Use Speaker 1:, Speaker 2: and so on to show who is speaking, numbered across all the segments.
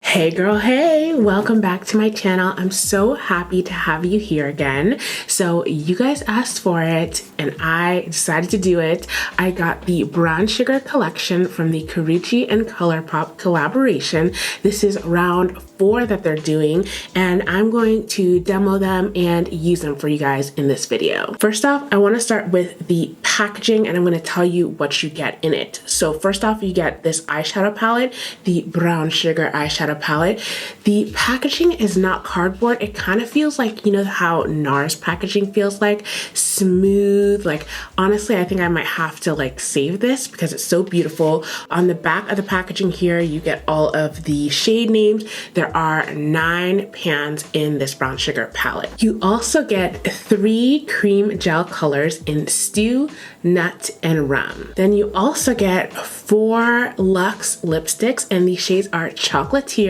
Speaker 1: Hey girl, hey, welcome back to my channel. I'm so happy to have you here again. So you guys asked for it and I decided to do it. I got the Brown Sugar collection from the Karrueche and Colourpop collaboration. This is round 4 that they're doing and I'm going to demo them and use them for you guys in this video. First off, I want to start with the packaging and I'm going to tell you what you get in it. So first off, you get this eyeshadow palette, the Brown Sugar eyeshadow palette. The packaging is not cardboard. It kind of feels like, you know how NARS packaging feels like? Smooth. Like honestly, I think I might have to like save this because it's so beautiful. On the back of the packaging here, you get all of the shade names. There are 9 pans in this Brown Sugar palette. You also get 3 cream gel colors in Stew, Nut, and Rum. Then you also get 4 Luxe lipsticks and these shades are Chocolatier,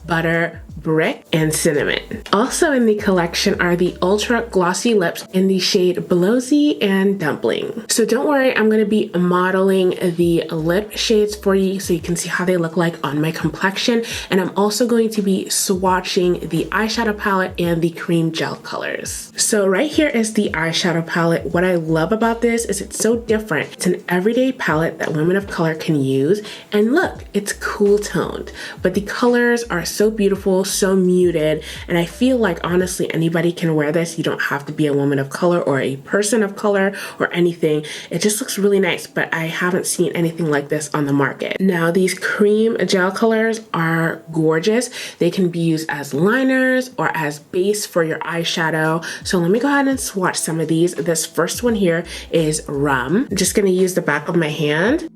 Speaker 1: Butter, Brick, and Cinnamon. Also in the collection are the ultra glossy lips in the shade Blowzy and Dumpling. So don't worry, I'm going to be modeling the lip shades for you so you can see how they look like on my complexion, and I'm also going to be swatching the eyeshadow palette and the cream gel colors. So right here is the eyeshadow palette. What I love about this is it's so different. It's an everyday palette that women of color can use, and look, it's cool toned, but the colors are so beautiful, so muted, and I feel like honestly anybody can wear this. You don't have to be a woman of color or a person of color or anything. It just looks really nice, but I haven't seen anything like this on the market. Now these cream gel colors are gorgeous. They can be used as liners or as base for your eyeshadow. So let me go ahead and swatch some of these. This first one here is Rum. I'm just going to use the back of my hand.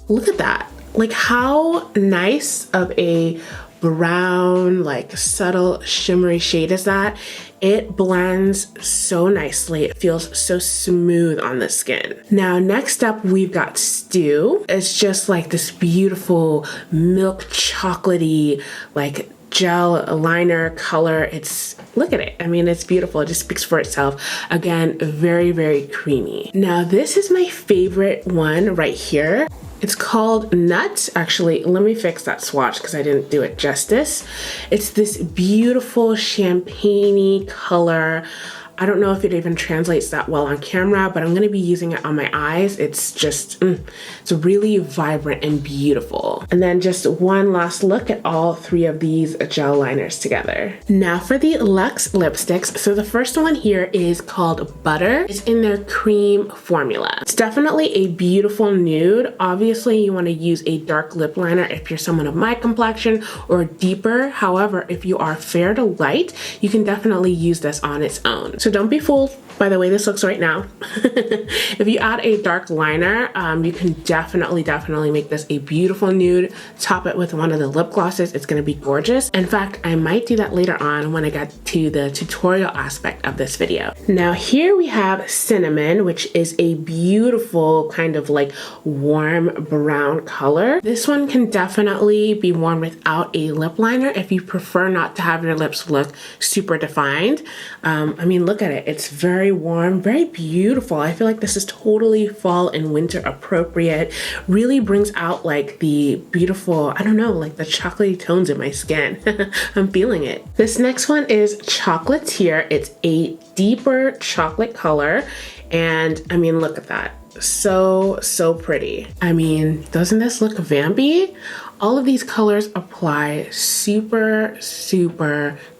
Speaker 1: Look at that. Like how nice of a brown, like subtle shimmery shade is that? It blends so nicely. It feels so smooth on the skin. Now next up we've got Stew. It's just like this beautiful milk chocolatey like gel liner color. It's, look at it. I mean, it's beautiful. It just speaks for itself. Again, very, very creamy. Now this is my favorite one right here. It's called Nut. Actually, let me fix that swatch because I didn't do it justice. It's this beautiful champagne-y color. I don't know if it even translates that well on camera, but I'm going to be using it on my eyes. It's just, it's really vibrant and beautiful. And then just one last look at all 3 of these gel liners together. Now for the Luxe lipsticks. So the first one here is called Butter. It's in their cream formula. It's definitely a beautiful nude. Obviously you want to use a dark lip liner if you're someone of my complexion or deeper. However, if you are fair to light, you can definitely use this on its own. So don't be fooled by the way this looks right now. If you add a dark liner, you can definitely make this a beautiful nude. Top it with one of the lip glosses. It's going to be gorgeous. In fact, I might do that later on when I get to the tutorial aspect of this video. Now here we have Cinnamon, which is a beautiful kind of like warm brown color. This one can definitely be worn without a lip liner if you prefer not to have your lips look super defined. I mean, look at it. It's very warm, very beautiful. I feel like this is totally fall and winter appropriate. Really brings out like the beautiful, I don't know, like the chocolatey tones in my skin. I'm feeling it. This next one is Chocolatier. It's a deeper chocolate color. And I mean, look at that. So pretty. I mean, doesn't this look vampy? All of these colors apply super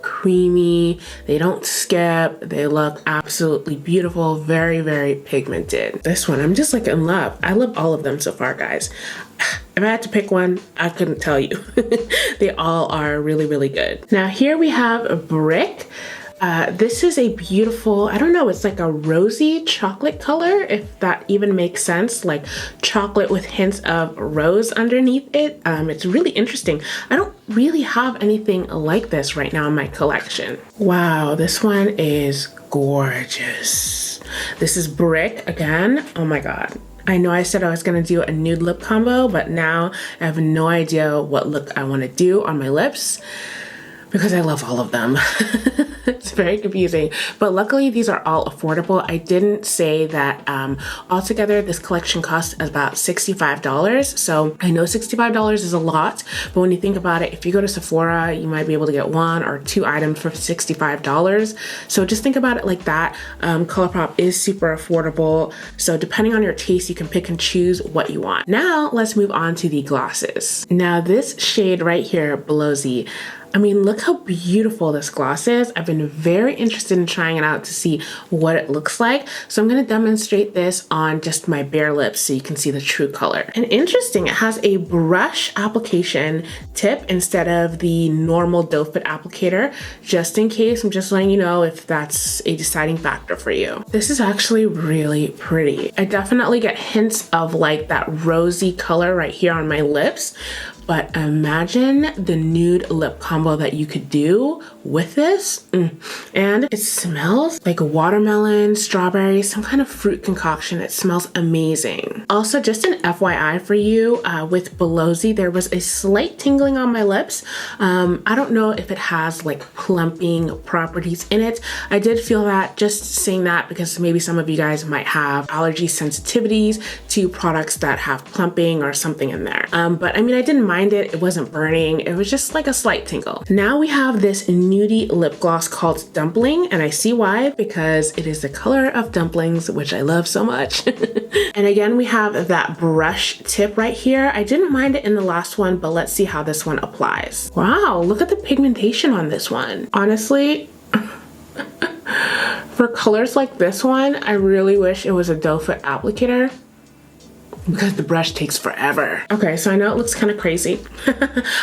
Speaker 1: creamy. They don't skip. They look absolutely beautiful. Very pigmented. This one, I'm just like in love. I love all of them so far, guys. If I had to pick one, I couldn't tell you. They all are really good. Now here we have Brick. This is a beautiful, I don't know, it's like a rosy chocolate color, if that even makes sense, like chocolate with hints of rose underneath it. It's really interesting. I don't really have anything like this right now in my collection. Wow, this one is gorgeous. This is Brick again. Oh my God. I know I said I was going to do a nude lip combo, but now I have no idea what look I want to do on my lips. because I love all of them. It's very confusing, but luckily these are all affordable. I didn't say that altogether this collection costs about $65. So I know $65 is a lot, but when you think about it, if you go to Sephora, you might be able to get 1 or 2 items for $65. So just think about it like that. Colourpop is super affordable. So depending on your taste, you can pick and choose what you want. Now let's move on to the glosses. Now this shade right here, Blowzy, I mean, look how beautiful this gloss is. I've been very interested in trying it out to see what it looks like. So I'm going to demonstrate this on just my bare lips so you can see the true color. And interesting, it has a brush application tip instead of the normal doe foot applicator, just in case. I'm just letting you know if that's a deciding factor for you. This is actually really pretty. I definitely get hints of like that rosy color right here on my lips. But imagine the nude lip combo that you could do with this. And it smells like watermelon, strawberry, some kind of fruit concoction. It smells amazing. Also, just an FYI for you, with Blowzy, there was a slight tingling on my lips. I don't know if it has like plumping properties in it. I did feel that, just saying that because maybe some of you guys might have allergy sensitivities to products that have plumping or something in there. But I mean, I didn't mind it. It wasn't burning. It was just like a slight tingle. Now we have this nudie lip gloss called Dumpling, and I see why, because it is the color of dumplings, which I love so much. And again, we have that brush tip right here. I didn't mind it in the last one, but let's see how this one applies. Wow, look at the pigmentation on this one. Honestly, for colors like this one, I really wish it was a doe foot applicator, because the brush takes forever. Okay, so I know it looks kind of crazy.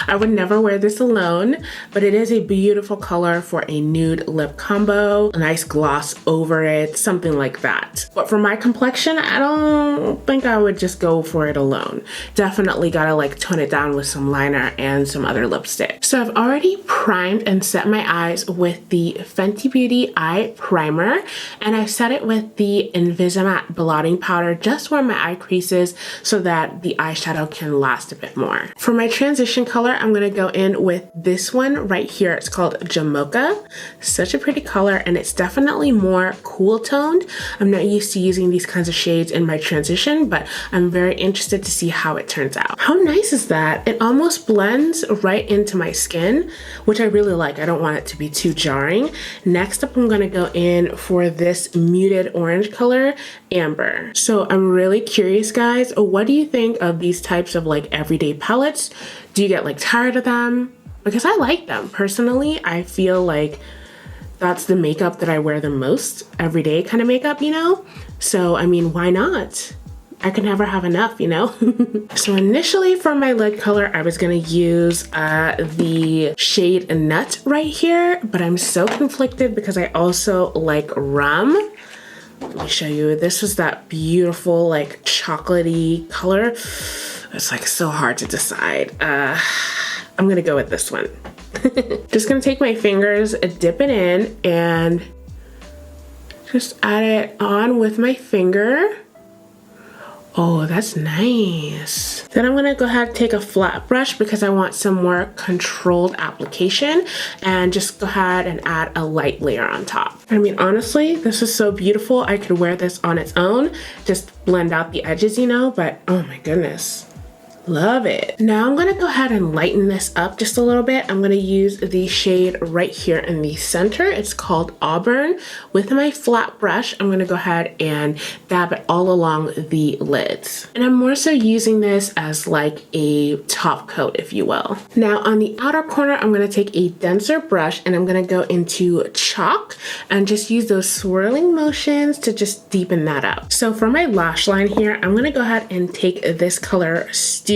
Speaker 1: I would never wear this alone, but it is a beautiful color for a nude lip combo, a nice gloss over it, something like that. But for my complexion, I don't think I would just go for it alone. Definitely gotta like tone it down with some liner and some other lipstick. So I've already primed and set my eyes with the Fenty Beauty Eye Primer, and I set it with the Invisimatte blotting powder just where my eye creases, so that the eyeshadow can last a bit more. For my transition color, I'm gonna go in with this one right here. It's called Jamocha. Such a pretty color, and it's definitely more cool toned. I'm not used to using these kinds of shades in my transition, but I'm very interested to see how it turns out. How nice is that? It almost blends right into my skin, which I really like. I don't want it to be too jarring. Next up, I'm gonna go in for this muted orange color, Amber. So I'm really curious, guys, what do you think of these types of like everyday palettes? Do you get like tired of them? Because I like them. Personally, I feel like that's the makeup that I wear the most, everyday kind of makeup, you know? So, I mean, why not? I can never have enough, you know? So initially for my lid color, I was gonna use the shade Nut right here, but I'm so conflicted because I also like Rum. Let me show you. This was that beautiful like chocolatey color. It's like so hard to decide. I'm gonna go with this one. Just gonna take my fingers, dip it in, and just add it on with my finger. Oh, that's nice. Then I'm gonna go ahead and take a flat brush because I want some more controlled application, and just go ahead and add a light layer on top. I mean, honestly, this is so beautiful. I could wear this on its own, just blend out the edges, you know, but oh my goodness. Love it. Now I'm gonna go ahead and lighten this up just a little bit. I'm gonna use the shade right here in the center. It's called Auburn. With my flat brush, I'm gonna go ahead and dab it all along the lids. And I'm more so using this as like a top coat, if you will. Now on the outer corner, I'm gonna take a denser brush and I'm gonna go into Chalk and just use those swirling motions to just deepen that out. So for my lash line here, I'm gonna go ahead and take this color Stew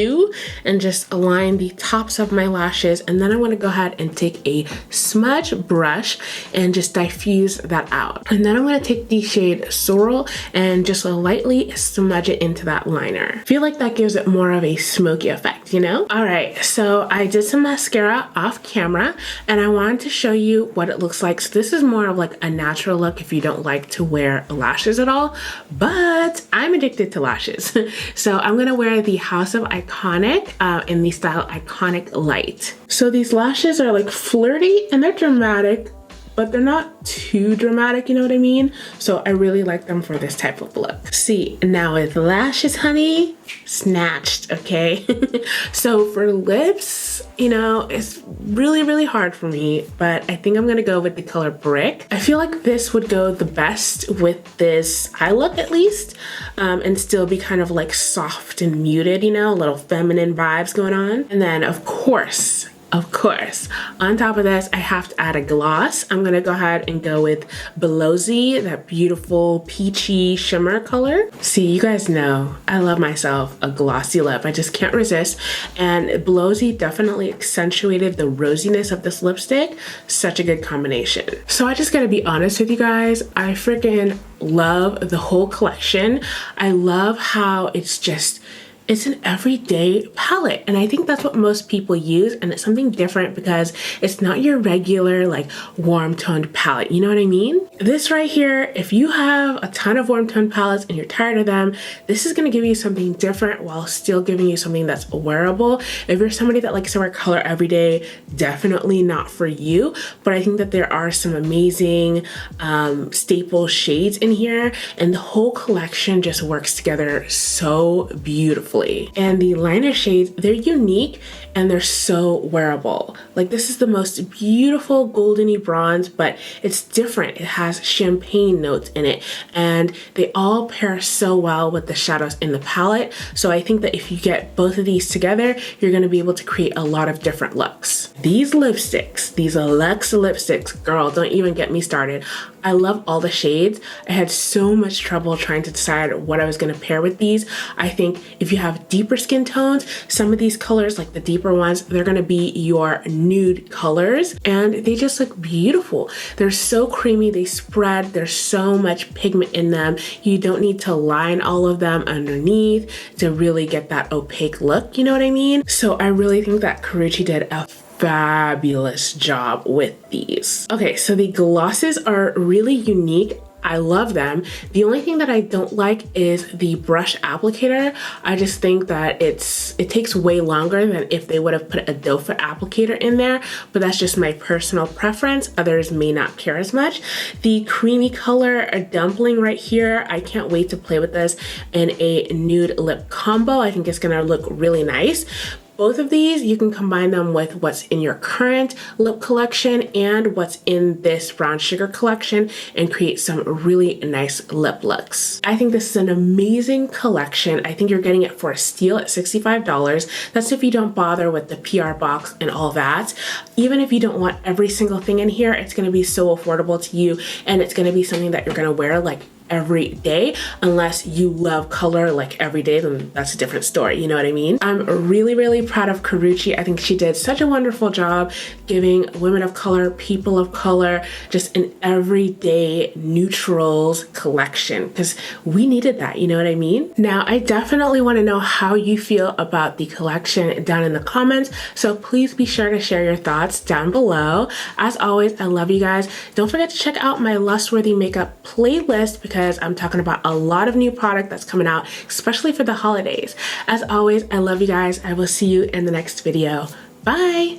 Speaker 1: and just align the tops of my lashes, and then I'm going to go ahead and take a smudge brush and just diffuse that out. And then I'm going to take the shade Sorrel and just lightly smudge it into that liner. I feel like that gives it more of a smoky effect, you know? Alright, so I did some mascara off camera and I wanted to show you what it looks like. So this is more of like a natural look if you don't like to wear lashes at all, but I'm addicted to lashes. So I'm going to wear the House of Iconic Iconic in the style Iconic Light. So these lashes are like flirty and they're dramatic, but they're not too dramatic, you know what I mean? So I really like them for this type of look. See, now with lashes, honey, snatched, okay? So for lips, you know, it's really, really hard for me, but I think I'm gonna go with the color Brick. I feel like this would go the best with this eye look at least, and still be kind of like soft and muted, you know, little feminine vibes going on. And then of course, on top of this, I have to add a gloss. I'm gonna go ahead and go with Blowzy, that beautiful peachy shimmer color. See, you guys know I love myself a glossy lip. I just can't resist. And Blowzy definitely accentuated the rosiness of this lipstick. Such a good combination. So I just gotta be honest with you guys. I freaking love the whole collection. I love how it's an everyday palette, and I think that's what most people use, and it's something different because it's not your regular like warm toned palette, you know what I mean? This right here, if you have a ton of warm toned palettes and you're tired of them, this is gonna give you something different while still giving you something that's wearable. If you're somebody that likes to wear color every day, definitely not for you, but I think that there are some amazing staple shades in here, and the whole collection just works together so beautifully. And the liner shades, they're unique and they're so wearable. Like, this is the most beautiful goldeny bronze, but it's different. It has champagne notes in it, and they all pair so well with the shadows in the palette. So I think that if you get both of these together, you're gonna be able to create a lot of different looks. These lipsticks, these Luxe lipsticks, girl, don't even get me started. I love all the shades. I had so much trouble trying to decide what I was gonna pair with these. I think if you have deeper skin tones, some of these colors, like the deeper ones, they're gonna be your nude colors, and they just look beautiful. They're so creamy, they spread, there's so much pigment in them. You don't need to line all of them underneath to really get that opaque look, you know what I mean? So I really think that Karrueche did a fabulous job with these. Okay, so the glosses are really unique. I love them. The only thing that I don't like is the brush applicator. I just think that it takes way longer than if they would have put a doe foot applicator in there, but that's just my personal preference. Others may not care as much. The creamy color, a dumpling right here, I can't wait to play with this in a nude lip combo. I think it's gonna look really nice. Both of these, you can combine them with what's in your current lip collection and what's in this brown sugar collection and create some really nice lip looks. I think this is an amazing collection. I think you're getting it for a steal at $65. That's if you don't bother with the PR box and all that. Even if you don't want every single thing in here, it's gonna be so affordable to you, and it's gonna be something that you're gonna wear like every day. Unless you love color like every day, then that's a different story, you know what I mean? I'm really, really proud of Karrueche. I think she did such a wonderful job giving women of color, people of color, just an everyday neutrals collection, because we needed that, you know what I mean? Now, I definitely want to know how you feel about the collection down in the comments, so please be sure to share your thoughts down below. As always, I love you guys. Don't forget to check out my Lustworthy makeup playlist, because I'm talking about a lot of new product that's coming out, especially for the holidays. As always, I love you guys. I will see you in the next video. Bye!